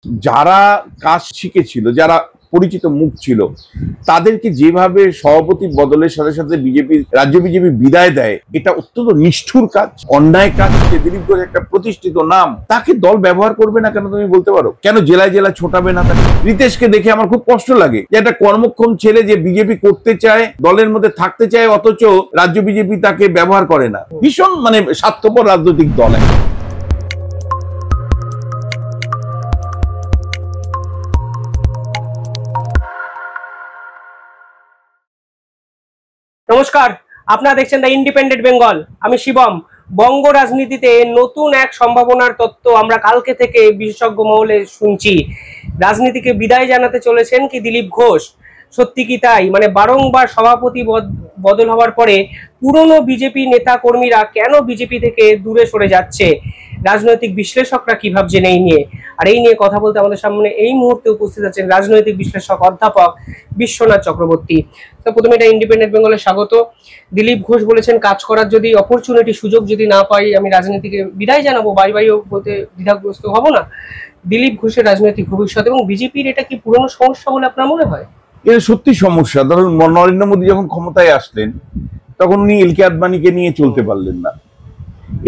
যারা কাজ শিখেছিল, যারা পরিচিত মুখ ছিল, তাদেরকে যেভাবে সভাপতি বদলের সাথে সাথে বিজেপি রাজ্য বিজেপি বিদায় দেয়, এটা অত্যন্ত নিষ্ঠুর কাজ, অন্যায় কাজ। দিলীপ ঘোষ একটা প্রতিষ্ঠিত নাম, তাকে দল ব্যবহার করবে না কেন তুমি বলতে পারো? কেন জেলায় জেলায় ছোটাবে না তাকে? রিতেশকে দেখে আমার খুব কষ্ট লাগে যে একটা কর্মক্ষম ছেলে যে বিজেপি করতে চায়, দলের মধ্যে থাকতে চায়, অথচ রাজ্য বিজেপি তাকে ব্যবহার করে না। ভীষণ স্বার্থপর রাজনৈতিক দল। নমস্কার, আপনারা দেখছেন দ্য ইন্ডিপেন্ডেন্ট বেঙ্গল। আমি শিবম। বঙ্গ রাজনীতিতে নতুন এক সম্ভাবনার তত্ত্ব আমরা কালকে থেকে বিশেষজ্ঞ মহলে শুনছি। রাজনীতিকে বিদায় জানাতে চলেছেন কি দিলীপ ঘোষ? সত্যি কি তাই? বারংবার সভাপতি বদল হওয়ার পরে পুরনো বিজেপি নেতা কর্মীরা কেন বিজেপি থেকে দূরে সরে যাচ্ছে? রাজনৈতিক বিশ্লেষকরা কি ভাবছেন এই নিয়ে? আর এই নিয়ে কথা বলতে আমাদের সামনে এই মুহূর্তে উপস্থিত আছেন রাজনৈতিক বিশ্লেষক অধ্যাপক বিশ্বনাথ চক্রবর্তী। তো প্রথমে এটা ইন্ডিপেন্ডেন্ট বেঙ্গলে স্বাগত। দিলীপ ঘোষ বলেছেন, কাজ করার যদি অপরচুনিটি, সুযোগ যদি না পাই, আমি রাজনীতিকে বিদায় জানাবো, বাই বাইও বলতে দ্বিধাগ্রস্ত হব না। দিলীপ ঘোষের রাজনৈতিক ভবিষ্যৎ এবং বিজেপির এটা কি পুরনো সমস্যা বলে আপনার মনে হয়? এটা সত্যি সমস্যা। ধরুন, নরেন্দ্র মোদী যখন ক্ষমতায় আসলেন তখন উনি এলকে আদবানিকে নিয়ে চলতে পারলেন না।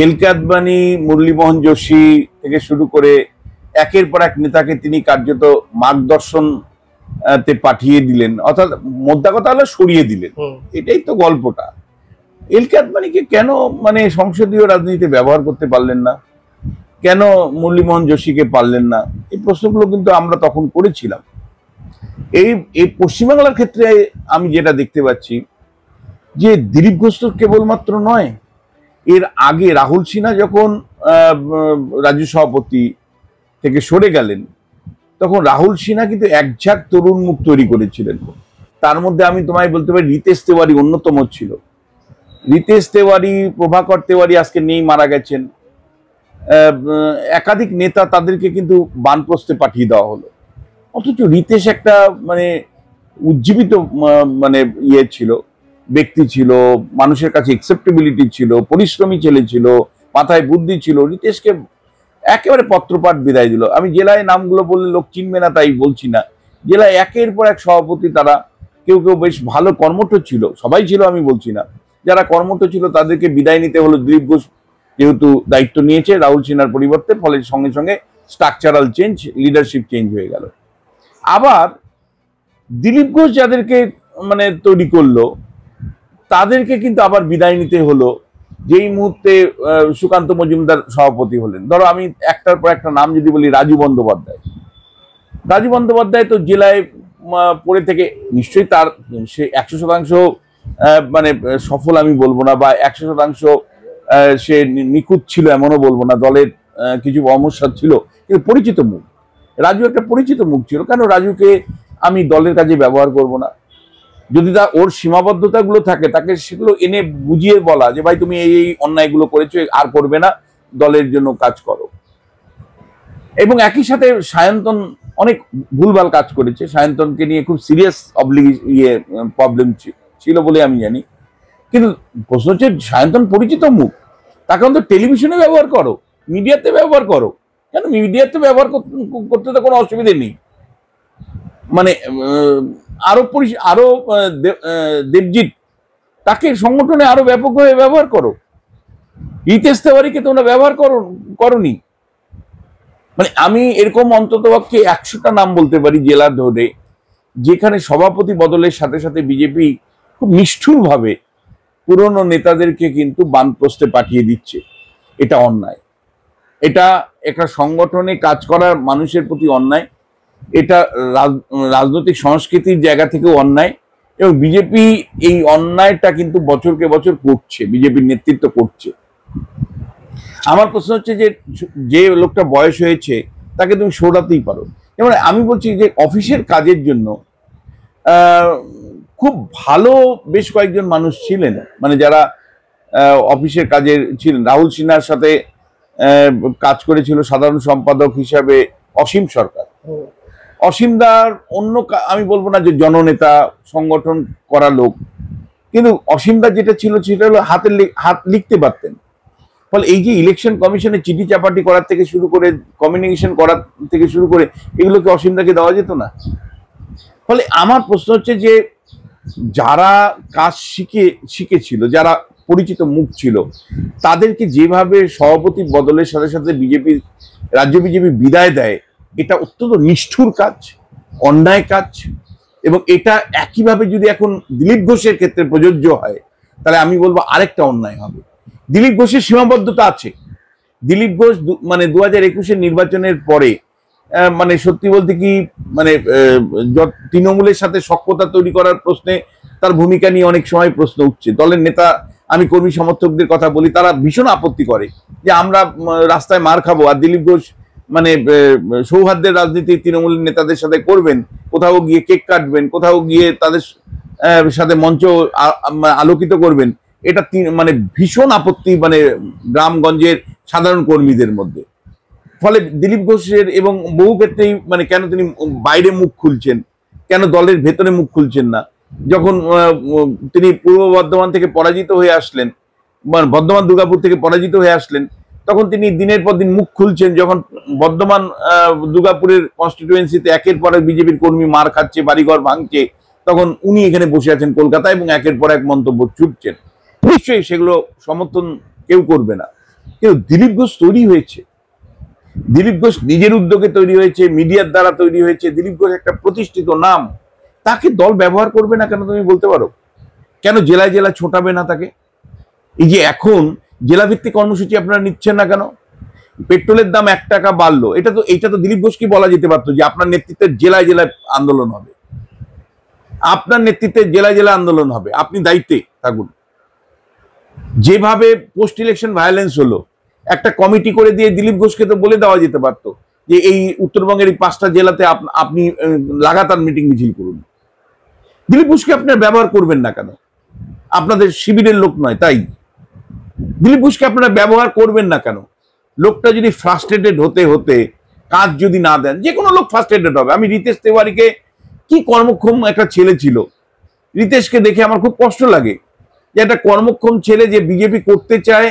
এলকে আদবানি, মুরলীমোহন যোশী থেকে শুরু করে একের পর এক নেতাকে তিনি কার্যত মার্গদর্শন তে পাঠিয়ে দিলেন, অর্থাৎ মোদ্দা কথা হলো সরিয়ে দিলেন। এটাই তো গল্পটা। এলকে আদবানিকে কেন সংসদীয় রাজনীতিতে ব্যবহার করতে পারলেন না? কেন মুরলীমোহন যোশীকে পারলেন না? এই প্রশ্নগুলো কিন্তু আমরা তখন করেছিলাম। এই পশ্চিমবাংলার ক্ষেত্রে আমি যেটা দেখতে পাচ্ছি যে দিলীপ ঘোষ তো কেবলমাত্র নয়, এর আগে রাহুল সিনহা যখন রাজ্য সভাপতি থেকে সরে গেলেন, তখন রাহুল সিনহা কিন্তু একঝাঁক তরুণ মুখ তৈরি করেছিলেন। তার মধ্যে আমি তোমায় বলতে পারি রিতেশ তেওয়ারি অন্যতম ছিল। রিতেশ তেওয়ারি, প্রভাকর তেওয়ারি আজকে নেই, মারা গেছেন। একাধিক নেতা, তাদেরকে কিন্তু বানপ্রস্থে পাঠিয়ে দেওয়া হলো। অথচ রিতেশ একটা উজ্জীবিত ছিল, ব্যক্তি ছিল, মানুষের কাছে অ্যাকসেপ্টেবিলিটি ছিল, পরিশ্রমী ছেলে ছিল, মাথায় বুদ্ধি ছিল। রিতেশকে একেবারে পত্রপাঠ বিদায় দিল। আমি জেলায় নামগুলো বললে লোক চিনবে না তাই বলছি না। জেলায় একের পর এক সভাপতি, তারা কেউ কেউ বেশ ভালো কর্মঠ ছিল, সবাই ছিল আমি বলছি না, যারা কর্মঠ ছিল তাদেরকে বিদায় নিতে হলো। দিলীপ ঘোষ যেহেতু দায়িত্ব নিয়েছে রাহুল সিনহার পরিবর্তে, ফলে সঙ্গে সঙ্গে স্ট্রাকচারাল চেঞ্জ, লিডারশিপ চেঞ্জ হয়ে গেল। আবার দিলীপ ঘোষ যাদেরকে তৈরি করলো, তাদেরকে কিন্তু আবার বিদায় নিতে হলো যেই মুহূর্তে সুকান্ত মজুমদার সভাপতি হলেন। ধরো, আমি একটার পর একটা নাম যদি বলি, রাজু বন্দ্যোপাধ্যায়। রাজু বন্দ্যোপাধ্যায় তো জেলায় পড়ে থেকে নিশ্চয়ই তার সে 100% সফল আমি বলবো না, বা 100% সে নিখুঁত ছিল এমনও বলবো না। দলের কিছু সমস্যা ছিল, কিন্তু পরিচিত মুখ। রাজু একটা পরিচিত মুখ ছিল। কেন রাজুকে আমি দলের কাজে ব্যবহার করব না? যদি ওর সীমাবদ্ধতাগুলো থাকে, তাকে সেগুলো এনে বুঝিয়ে বলা যে ভাই, তুমি এই অন্যায়গুলো করেছো, আর করবে না, দলের জন্য কাজ করো। এবং একই সাথে সায়ন্তন অনেক ভুলভাল কাজ করেছে। সায়ন্তনকে নিয়ে খুব সিরিয়াস প্রবলেম ছিল বলে আমি জানি। কিন্তু প্রশ্ন হচ্ছে, সায়ন্তন পরিচিত মুখ, তাকে অন্তত টেলিভিশনে ব্যবহার করো, মিডিয়াতে ব্যবহার করো। কেন মিডিয়াতে ব্যবহার করতে তো কোনো অসুবিধে নেই। আরো দেবজিৎ, তাকে সংগঠনে আরো ব্যাপকভাবে ব্যবহার করো। রিতেশ তেওয়ারিকে তোমরা ব্যবহার করনি। আমি এরকম অন্ততপক্ষে 100টা নাম বলতে পারি জেলা ধরে, যেখানে সভাপতি বদলের সাথে সাথে বিজেপি খুব নিষ্ঠুরভাবে পুরনো নেতাদেরকে কিন্তু বানপ্রস্থে পাঠিয়ে দিচ্ছে। এটা অন্যায়। এটা একটা সংগঠনে কাজ করার মানুষের প্রতি অন্যায়। এটা রাজনৈতিক সংস্কৃতির জায়গা থেকেও অন্যায়। এবং বিজেপি এই অন্যায়টা কিন্তু বছরকে বছর করছে, বিজেপির নেতৃত্ব করছে। আমার প্রশ্ন হচ্ছে যে লোকটা বয়স হয়েছে, তাকে তুমি সরাতেই পারো। যেমন আমি বলছি যে অফিসের কাজের জন্য খুব ভালো বেশ কয়েকজন মানুষ ছিলেন, যারা অফিসের কাজের ছিলেন। রাহুল সিনহার সাথে কাজ করেছিল সাধারণ সম্পাদক হিসাবে অসীম সরকার। অসীমদার আমি বলবো না যে জননেতা, সংগঠন করা লোক, কিন্তু অসীমদার যেটা ছিল সেটা হলো হাত লিখতে পারতেন। ফলে এই যে ইলেকশন কমিশনে চিঠি চাপাটি করার থেকে শুরু করে, কমিউনিকেশন করার থেকে শুরু করে, এগুলোকে অসীমদাকে দেওয়া যেত না? ফলে আমার প্রশ্ন হচ্ছে যে যারা কাজ শিখেছিল, যারা পরিচিত মুখ ছিল, তাদেরকে যেভাবে সভাপতি বদলের সাথে সাথে রাজ্য বিজেপি বিদায় দেয়, এটা অত্যন্ত নিষ্ঠুর কাজ, অন্যায় কাজ। এবং এটা একইভাবে যদি এখন দিলীপ ঘোষের ক্ষেত্রে প্রযোজ্য হয়, তাহলে আমি বলবো আরেকটা অন্যায় হবে। দিলীপ ঘোষের সীমাবদ্ধতা আছে। দিলীপ ঘোষ মানে 2021-এর নির্বাচনের পরে মানে সত্যি বলতে কি মানে তৃণমূলের সাথে সখ্যতা তৈরি করার প্রশ্নে তার ভূমিকা নিয়ে অনেক সময় প্রশ্ন উঠছে। দলের নেতা, আমি কর্মী সমর্থকদের কথা বলি, তারা ভীষণ আপত্তি করে যে আমরা রাস্তায় মার খাবো, আর দিলীপ ঘোষ মানে সৌহার্দ্যের রাজনীতি তৃণমূলের নেতাদের সাথে করবেন, কোথাও গিয়ে কেক কাটবেন, কোথাও গিয়ে তাদের সাথে মঞ্চ আলোকিত করবেন। এটা মানে ভীষণ আপত্তি মানে গ্রামগঞ্জের সাধারণ কর্মীদের মধ্যে। ফলে দিলীপ ঘোষের এবং বহু ক্ষেত্রেই মানে কেন তিনি বাইরে মুখ খুলছেন, কেন দলের ভেতরে মুখ খুলছেন না? যখন তিনি পূর্ব বর্ধমান থেকে পরাজিত হয়ে আসলেন, মানে বর্ধমান দুর্গাপুর থেকে পরাজিত হয়ে আসলেন, তখন তিনি দিনের পর দিন মুখ খুলছেন। যখন বর্ধমান দুর্গাপুরের কনস্টিটিউয়েন্সিতে একের পর এক বিজেপির কর্মী মার খাচ্ছে, বাড়িঘর ভাঙছে, তখন উনি এখানে বসে আছেন কলকাতায় এবং একের পর এক মন্তব্য ছুটছেন। নিশ্চয়ই সেগুলো সমর্থন কেউ করবে না, কিন্তু দিলীপ ঘোষ তৈরি হয়েছে, দিলীপ ঘোষ নিজের উদ্যোগে তৈরি হয়েছে, মিডিয়ার দ্বারা তৈরি হয়েছে। দিলীপ ঘোষ একটা প্রতিষ্ঠিত নাম, তাকে দল ব্যবহার করবে না কেন? তুমি বলতে পারো কেন জেলায় জেলায় ছোটাবে না তাকে? এই যে এখন জেলাভিত্তিক কর্মসূচি আপনারা নিচ্ছেন না কেন? পেট্রোলের দাম 1 টাকা বাড়লো, এটা তো দিলীপ ঘোষকে বলা যেতে পারতো যে আপনার নেতৃত্বে জেলায় জেলায় আন্দোলন হবে, আপনার নেতৃত্বে জেলায় জেলায় আন্দোলন হবে, আপনি দায়িত্বে থাকুন। যেভাবে পোস্ট ইলেকশন ভায়োলেন্স হলো, একটা কমিটি করে দিয়ে দিলীপ ঘোষকে তো বলে দেওয়া যেতে পারতো যে এই উত্তরবঙ্গের এই 5টা জেলাতে আপনি লাগাতার মিটিং মিছিল করুন। দিলীপ ঘোষকে আপনারা ব্যবহার করবেন না কেন? আপনাদের শিবিরের লোক নয় তাই? দিলীপ ঘোষকে আপনারা ব্যবহার করবেন না কেন? লোকটা যদি ফ্রাস্ট্রেটেড হতে হতে কাজ যদি না দেন, যে কোনো লোক ফ্রাস্ট্রেটেড হবে। আমি রিতেশ তেওয়ারিকে, কি কর্মক্ষম একটা ছেলে ছিল, রিতেশকে দেখে আমার খুব কষ্ট লাগে যে একটা কর্মক্ষম ছেলে যে বিজেপি করতে চায়,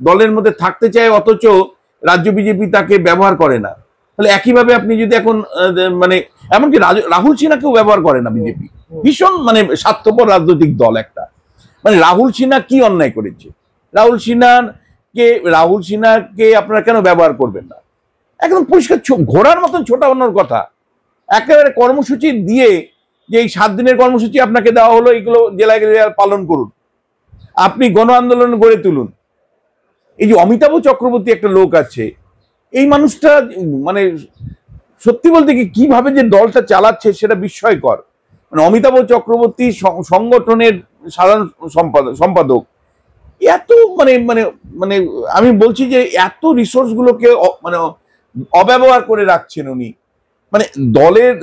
দলের মধ্যে থাকতে চায়, অথচ রাজ্য বিজেপি তাকে ব্যবহার করে না। তাহলে একইভাবে আপনি যদি এখন মানে এমনকি রাহুল সিনহাকেও ব্যবহার করে না বিজেপি। ভীষণ মানে স্বার্থপর রাজনৈতিক দল একটা। মানে রাহুল সিনহা কি অন্যায় করেছে? রাহুল সিনহাকে আপনারা কেন ব্যবহার করবেন না? একদম পরিষ্কার ঘোড়ার মতন ছোটানোর কথা। একেবারে কর্মসূচি দিয়ে যে এই 7 দিনের কর্মসূচি আপনাকে দেওয়া হলো, এগুলো জেলায় জেলায় পালন করুন, আপনি গণ আন্দোলন গড়ে তুলুন। এই যে অমিতাভ চক্রবর্তী একটা লোক আছে, এই মানুষটা মানে সত্যি বলতে কি কিভাবে যে দলটা চালাচ্ছে সেটা বিস্ময়কর। মানে অমিতাভ চক্রবর্তী সংগঠনের সাধারণ সম্পাদক, এত মানে মানে মানে আমি বলছি যে এত রিসোর্স গুলোকে মানে অব্যবহার করে রাখছেন উনি। মানে দলের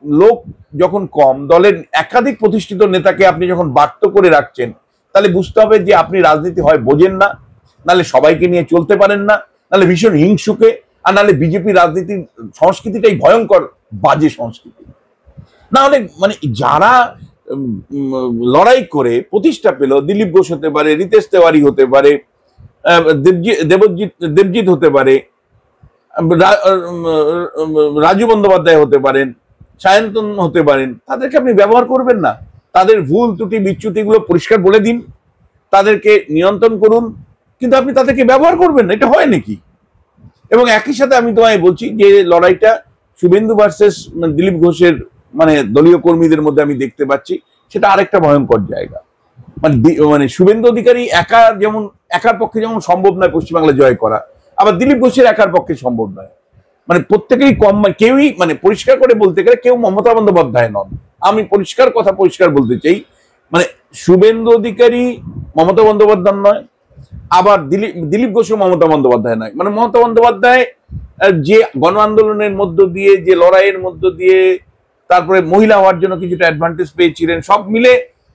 লোক যখন কম, দলের একাধিক প্রতিষ্ঠিত নেতাকে আপনি যখন বাধ্য করে রাখছেন, তাহলে বুঝতে হবে যে আপনি রাজনীতি হয় বোঝেন না, নাহলে সবাইকে নিয়ে চলতে পারেন না, নাহলে ভীষণ হিংসুকে, আর নাহলে বিজেপি রাজনীতির সংস্কৃতিটাই ভয়ঙ্কর বাজে সংস্কৃতি। নাহলে মানে যারা লড়াই করে প্রতিষ্ঠা পেল, দিলীপ ঘোষ হতে পারে, রিতেশ তেওয়ারি হতে পারে, দেবজিৎ হতে পারে, রাজু বন্দ্যোপাধ্যায় হতে পারেন, সায়ন্তন হতে পারেন, তাদেরকে আপনি ব্যবহার করবেন না? তাদের ভুল ত্রুটি বিচ্যুতিগুলো পরিষ্কার বলে দিন, তাদেরকে নিয়ন্ত্রণ করুন, কিন্তু আপনি তাদেরকে ব্যবহার করবেন না। এটা হয় নাকি? এবং একই সাথে আমি তোমায় বলছি যে লড়াইটা শুভেন্দু ভার্সেস দিলীপ ঘোষের মানে দলীয় কর্মীদের মধ্যে আমি দেখতে পাচ্ছি, সেটা আরেকটা ভয়ঙ্কর জায়গা। মানে শুভেন্দু অধিকারী একার পক্ষে যেমন সম্ভব নয় পশ্চিমবাংলা জয় করা, আবার দিলীপ ঘোষের একার পক্ষে সম্ভব নয়। মানে প্রত্যেকেই কম, কেউই মানে পরিষ্কার করে বলতে গেলে কেউ মমতা বন্দ্যোপাধ্যায় নন। আমি পরিষ্কার বলতে চাই, মানে শুভেন্দু অধিকারী মমতা বন্দ্যোপাধ্যায় নয়, আবার দিলীপ ঘোষও মমতা বন্দ্যোপাধ্যায় নয়। মানে মমতা বন্দ্যোপাধ্যায় যে গণ আন্দোলনের মধ্য দিয়ে, যে লড়াইয়ের মধ্য দিয়ে, তারপরে মহিলা হওয়ার জন্য কিছুটা অ্যাডভান্টেজ পেয়েছিলেন, সব মিলে,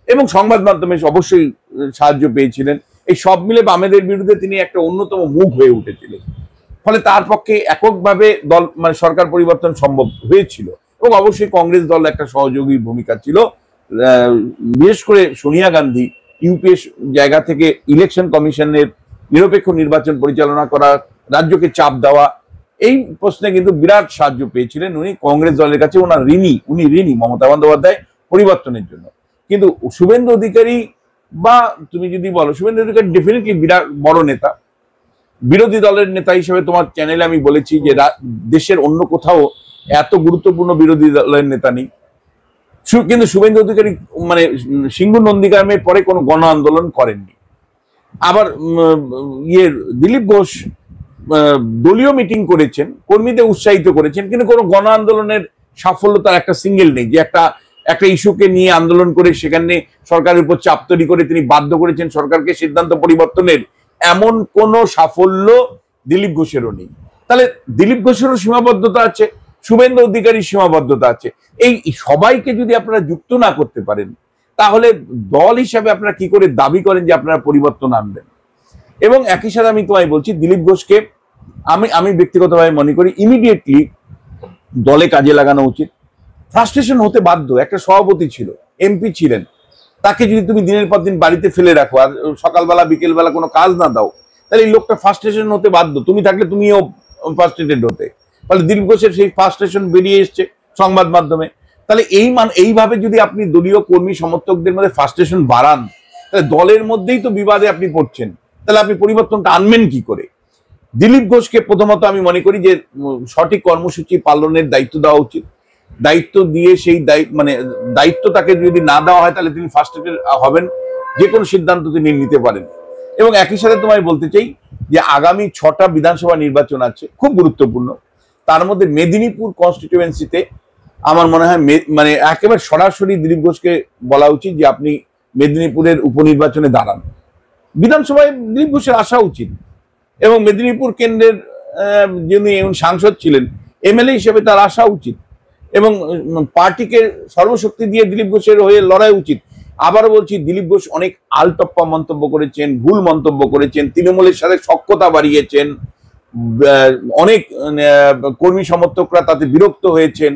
এবং সংবাদ মাধ্যমে অবশ্যই সাহায্য পেয়েছিলেন, এই সব মিলে বামেদের বিরুদ্ধে তিনি একটা অন্যতম মুখ হয়ে উঠেছিলেন। ফলে তার পক্ষে এককভাবে দল মানে সরকার পরিবর্তন সম্ভব হয়েছিল, এবং অবশ্যই কংগ্রেস দল একটা সহযোগী ভূমিকা ছিল। বিশেষ করে সোনিয়া গান্ধী ইউপিএস জায়গা থেকে ইলেকশন কমিশনের নিরপেক্ষ নির্বাচন পরিচালনা করা, রাজ্যকে চাপ দেওয়া, এই প্রশ্নে কিন্তু বিরাট সাহায্য পেয়েছিলেন উনি কংগ্রেস দলের কাছে। উনি ঋণী মমতা বন্দ্যোপাধ্যায় পরিবর্তনের জন্য। কিন্তু শুভেন্দু অধিকারী বা তুমি যদি বলো, শুভেন্দু অধিকারী ডেফিনেটলি বিরাট বড় নেতা, বিরোধী দলের নেতা হিসেবে তোমার চ্যানেলে আমি বলেছি যে দেশের অন্য কোথাও এত গুরুত্বপূর্ণ বিরোধী দলের নেতা নেই। কিন্তু শুভেন্দু অধিকারী মানে সিঙ্গুর নন্দীগ্রামের পরে কোনো গণ আন্দোলন করেননি। আবার দিলীপ ঘোষ দলীয় মিটিং করেছেন, কর্মীদের উৎসাহিত করেছেন, কিন্তু কোনো গণ আন্দোলনের সাফল্য তার একটা সিঙ্গেল নেই যে একটা ইস্যুকে নিয়ে আন্দোলন করে সেখানে সরকারের উপর চাপ তৈরি করে তিনি বাধ্য করেছেন সরকারকে সিদ্ধান্ত পরিবর্তনের, এমন কোনো সাফল্য দিলীপ ঘোষেরও নেই। তাহলে দিলীপ ঘোষেরও সীমাবদ্ধতা আছে, শুভেন্দু অধিকারীর সীমাবদ্ধতা আছে। এই সবাইকে যদি আপনারা যুক্ত না করতে পারেন, তাহলে দল হিসাবে আপনারা কি করে দাবি করেন যে আপনারা পরিবর্তন আনবেন? এবং একই সাথে আমি তোমায় বলছি, দিলীপ ঘোষকে আমি ব্যক্তিগতভাবে মনে করি ইমিডিয়েটলি দলে কাজে লাগানো উচিত। ফ্রাস্ট্রেশন হতে বাধ্য, একটা সভাপতি ছিল, এমপি ছিলেন, তাকে যদি তুমি দিনের পর দিন বাড়িতে ফেলে রাখো আর সকালবেলা বিকেলবেলা কোনো কাজ না দাও, তাহলে এই লোকটা ফ্রাস্ট্রেশন হতে বাধ্য। তুমি থাকলে তুমিও ফ্রাস্ট্রেটেড হতে। ফলে দিলীপ ঘোষের সেই ফ্রাস্ট্রেশন বেরিয়ে এসছে সংবাদ মাধ্যমে। তাহলে এইভাবে যদি আপনি দলীয় কর্মী সমর্থকদের মধ্যে ফ্রাস্ট্রেশন বাড়ান, তাহলে দলের মধ্যেই তো বিবাদে আপনি পড়ছেন, তাহলে আপনি পরিবর্তনটা আনবেন কি করে? দিলীপ ঘোষকে প্রথমত আমি মনে করি যে সঠিক কর্মসূচি পালনের দায়িত্ব দেওয়া উচিত। দায়িত্ব দিয়ে সেই দায়িত্ব তাকে যদি না দেওয়া হয়, তাহলে তিনি ফ্রাস্ট্রেটেড হবেন, যে কোনো সিদ্ধান্ত তিনি নিতে পারেন। এবং একই সাথে তোমায় বলতে চাই যে আগামী 6টা বিধানসভা নির্বাচন আছে, খুব গুরুত্বপূর্ণ। তার মধ্যে মেদিনীপুর কনস্টিটিউয়েন্সিতে আমার মনে হয় মানে একেবারে সরাসরি দিলীপ ঘোষকে বলা উচিত যে আপনি মেদিনীপুরের উপনির্বাচনে দাঁড়ান। বিধানসভায় দিলীপ ঘোষের আসা উচিত, এবং মেদিনীপুর কেন্দ্রের যিনি সাংসদ ছিলেন, এমএলএ হিসেবে তার আসা উচিত, এবং পার্টিকে সর্বশক্তি দিয়ে দিলীপ ঘোষের হয়ে লড়াই উচিত। আবারও বলছি, দিলীপ ঘোষ অনেক আলটপ্পা মন্তব্য করেছেন, ভুল মন্তব্য করেছেন, তৃণমূলের সাথে সখ্যতা বাড়িয়েছেন, অনেক কর্মী সমর্থকরা তাতে বিরক্ত হয়েছেন,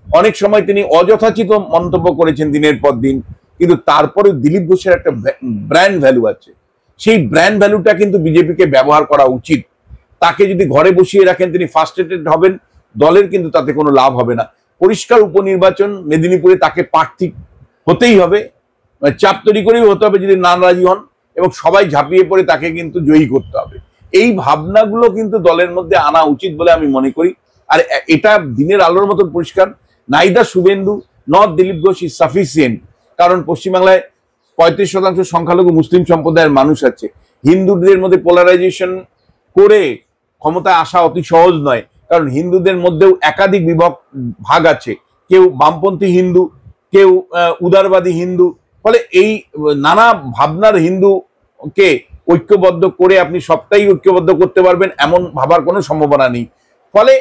অনেক সময় তিনি অযথাচিত মন্তব্য করেছেন দিনের পর দিন। কিন্তু তারপরে দিলীপ ঘোষের একটা ব্র্যান্ড ভ্যালু আছে, সেই ব্র্যান্ড ভ্যালুটা কিন্তু বিজেপিকে ব্যবহার করা উচিত। তাকে যদি ঘরে বসিয়ে রাখেন, তিনি ফ্রাস্ট্রেটেড হবেন, দলের কিন্তু তাতে কোনো লাভ হবে না। পরিষ্কার উপনির্বাচন মেদিনীপুরে তাকে প্রার্থী হতেই হবে, চাপ তৈরি করেই হতে হবে যদি না রাজি হন, এবং সবাই ঝাঁপিয়ে পড়ে তাকে কিন্তু জয়ী করতে হবে। এই ভাবনাগুলো কিন্তু দলের মধ্যে আনা উচিত বলে আমি মনে করি। আর এটা দিনের আলোর মতন পরিষ্কার, neither Suvendu not Dilip Ghosh is sufficient. কারণ পশ্চিমবাংলায় 35% সংখ্যালঘু মুসলিম সম্প্রদায়ের মানুষ আছে। হিন্দুদের মধ্যে পোলারাইজেশন করে ক্ষমতায় আসা অতি সহজ নয়, কারণ হিন্দুদের মধ্যেও একাধিক ভাগ আছে, কেউ বামপন্থী হিন্দু, কেউ উদারবাদী হিন্দু। ফলে এই নানা ভাবনার হিন্দুকে ঐক্যবদ্ধ করে আপনি সবটাই ঐক্যবদ্ধ করতে পারবেন এমন ভাবার কোনো সম্ভাবনা নেই। ফলে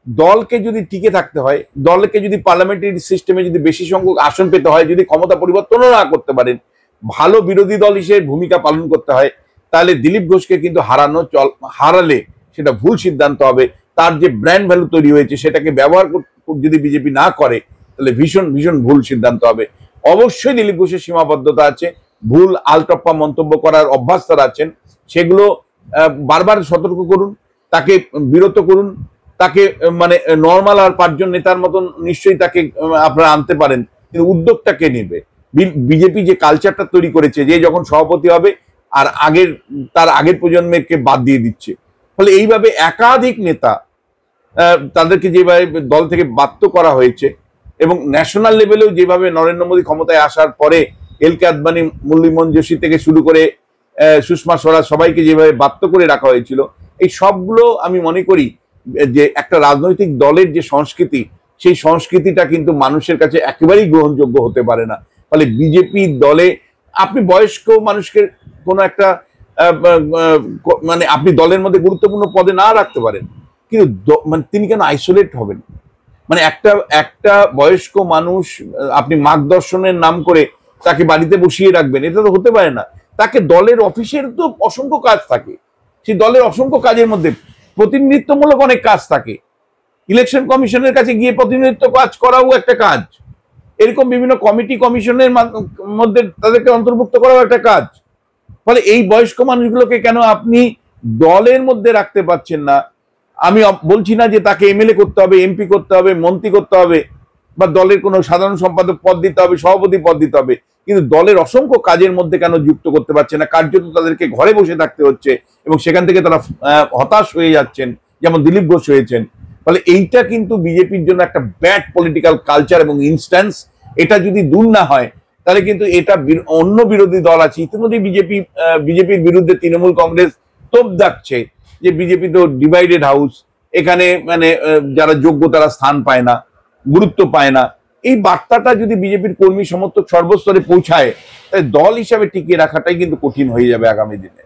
দলকে যদি টিকে থাকতে হয়, দলকে যদি পার্লামেন্টারি সিস্টেমে যদি বেশি সংখ্যক আসন পেতে হয়, যদি ক্ষমতা পরিবর্তনও না করতে পারেন, ভালো বিরোধী দল হিসেবে ভূমিকা পালন করতে হয়, তাহলে দিলীপ ঘোষকে কিন্তু হারালে সেটা ভুল সিদ্ধান্ত হবে। তার যে ব্র্যান্ড ভ্যালু তৈরি হয়েছে সেটাকে ব্যবহার যদি বিজেপি না করে, তাহলে ভীষণ ভীষণ ভুল সিদ্ধান্ত হবে। অবশ্যই দিলীপ ঘোষের সীমাবদ্ধতা আছে, ভুল আলটপ্পা মন্তব্য করার অভ্যাস তার আছেন, সেগুলো বারবার সতর্ক করুন, তাকে বিরত করুন, তাকে মানে নর্মাল আর 5 জন নেতার মতন নিশ্চয়ই তাকে আপনারা আনতে পারেন, কিন্তু উদ্যোগটা কে নেবে? বিজেপি যে কালচারটা তৈরি করেছে, যে যখন সভাপতি হবে আর তার আগের প্রজন্মকে বাদ দিয়ে দিচ্ছে, ফলে এইভাবে একাধিক নেতা তাদেরকে যেভাবে দল থেকে বাধ্য করা হয়েছে, এবং ন্যাশনাল লেভেলেও যেভাবে নরেন্দ্র মোদী ক্ষমতায় আসার পরে এলকে আদবানি, মুরলীমোহন যোশী থেকে শুরু করে সুষমা স্বরাজ সবাইকে যেভাবে বাধ্য করে রাখা হয়েছিল, এই সবগুলো আমি মনে করি যে একটা রাজনৈতিক দলের যে সংস্কৃতি, সেই সংস্কৃতিটা কিন্তু মানুষের কাছে একেবারেই গ্রহণযোগ্য হতে পারে না। ফলে বিজেপি দলে আপনি বয়স্ক মানুষকে কোনো একটা মানে আপনি দলের মধ্যে গুরুত্বপূর্ণ পদে না রাখতে পারেন, কিন্তু মানে তিনি কেন আইসোলেট হবেন? মানে একটা বয়স্ক মানুষ আপনি মার্গদর্শনের নাম করে তাকে বাড়িতে বসিয়ে রাখবেন, এটা তো হতে পারে না। তাকে দলের অফিসের তো অসংখ্য কাজ থাকে, সেই দলের অসংখ্য কাজের মধ্যে প্রতিনিধিত্বমূলক অনেক কাজ থাকে। ইলেকশন কমিশনের কাছে গিয়ে প্রতিনিধিত্ব কাজ করাও একটা কাজ, এরকম বিভিন্ন কমিটি কমিশনের মধ্যে তাদেরকে অন্তর্ভুক্ত করাও একটা কাজ। ফলে এই বয়স্ক মানুষগুলোকে কেন আপনি দলের মধ্যে রাখতে পারছেন না? আমি বলছি না যে তাকে এমএলএ করতে হবে, এমপি করতে হবে, মন্ত্রী করতে হবে, বা দলের কোনো সাধারণ সম্পাদক পদ দিতে হবে, সভাপতি পদ দিতে হবে, কিন্তু দলের অসংখ্য কাজের মধ্যে কেন যুক্ত করতে পারছে না? কার্যত তাদেরকে ঘরে বসে থাকতে হচ্ছে এবং সেখান থেকে তারা হতাশ হয়ে যাচ্ছেন, যেমন দিলীপ ঘোষ হয়েছেন। ফলে এইটা কিন্তু বিজেপির জন্য একটা ব্যাড পলিটিক্যাল কালচার এবং ইনস্ট্যান্স। এটা যদি দূর না হয় তাহলে কিন্তু এটা অন্য বিরোধী দল আছে ইতিমধ্যে বিজেপির বিরুদ্ধে তৃণমূল কংগ্রেস তোপ দাগছে যে বিজেপি তো ডিভাইডেড হাউস, এখানে মানে যারা যোগ্য তারা স্থান পায় না, গুরুত্ব পায় না। এই বার্তাটা যদি বিজেপির কর্মী সমর্থক সর্বস্তরে পৌঁছায়, তাই দল হিসাবে টিকিয়ে রাখাটাই কিন্তু কঠিন হয়ে যাবে আগামী দিনে।